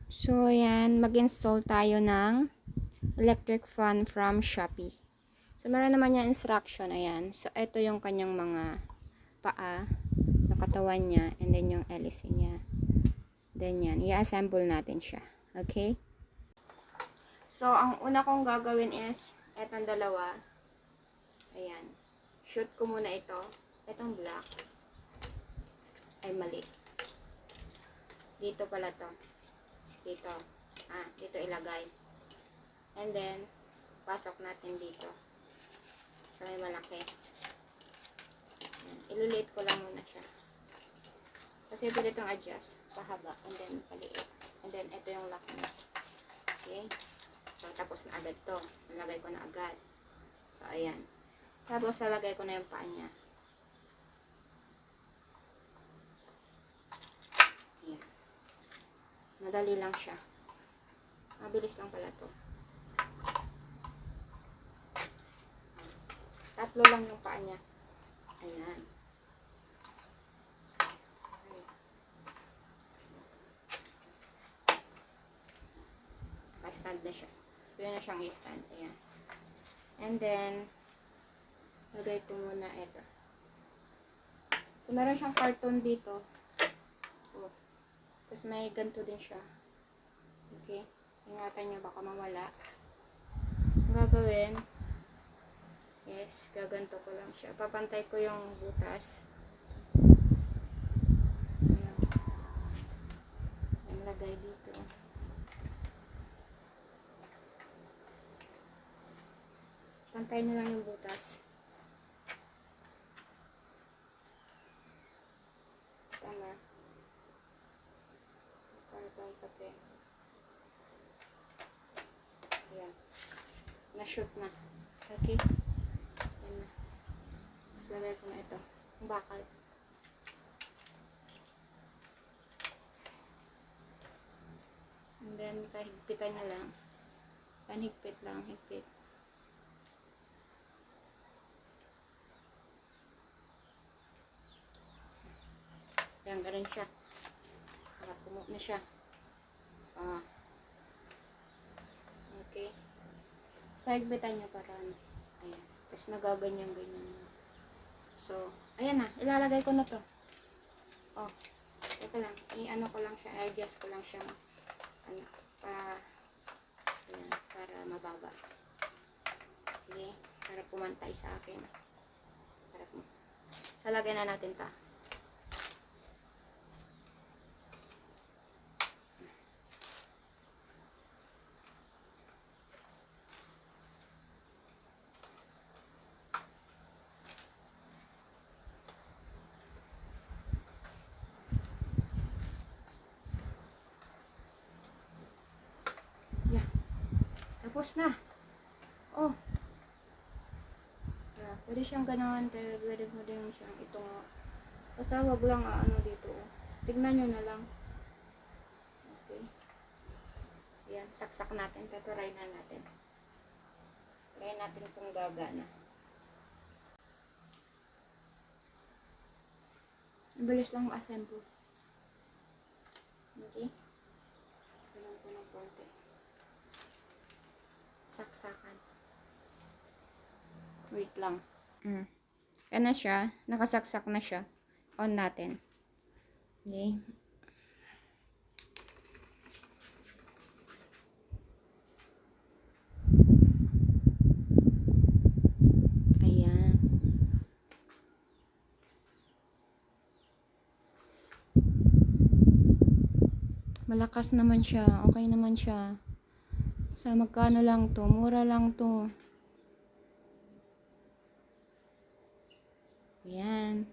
So, ayan, mag-install tayo ng electric fan from Shopee. So, meron naman yung instruction, ayan. So, ito yung kanyang mga paa, yung katawan niya, and then yung hélice niya. Then yan, i-assemble natin siya. Okay? So, ang una kong gagawin is, etong dalawa. Ayan. Shoot ko muna ito. Itong black. Ay, mali. Dito pala to. Dito. Dito ilagay. And then, pasok natin dito. So, may malaki. Ililiit ko lang muna siya. Kasi pwede itong adjust. Pahaba. And then, paliit. And then, ito yung lock niya. Okay? So, tapos na agad to. Nalagay ko na agad. So, ayan. Tapos, lalagay ko na yung paa niya. Ayan. Madali lang siya. Mabilis lang pala to. Tatlo lang yung paa niya. Ayan. Naka-stand na siya. Pwede na siyang i-stand. Ayan. And then, lagay ko muna ito. So, meron siyang carton dito. Oh. Tapos may ganito din siya. Okay? Ingatan nyo, baka mawala. Ang gagawin, yes, gaganto ko lang siya. Papantay ko yung butas. Ayan. Lagay dito. Pantay na lang yung butas. Sana. Karton pati. Ayan. Na-shoot na. Okay. Ayan na. Tapos lagay ko na ito. Ang bakal. And then, kahigpitan nyo lang. Panhigpit lang. Higpit. Ayan, ganun siya. Nakapumo na siya. Okay. So, pahigpitan nyo para ano. Ayan. Tapos nagaganyan-ganyan. So, ayan na. Ilalagay ko na to. Oh. Ito lang. I-ano ko lang siya. I-adjust ko lang siya. Ano. Ayan. Para mababa. Okay. Para pumantay sa akin. So, lagay na natin ta. Tapos na. Oh. Yeah, pwede siyang gano'n. Pwede mo din siyang itungo. Basta wag lang ano dito. Oh. Tignan nyo na lang. Okay. Yan. Saksak natin. Try na natin. Try natin kung gagana. Bilis lang assemble. Okay. Ganun ko ng konti. Saksakan. Wait lang. Yan na siya. Nakasaksak na siya. On natin. Okay. Ayan. Malakas naman siya. Okay naman siya. Sa magkano lang to? Mura lang to. Ayan.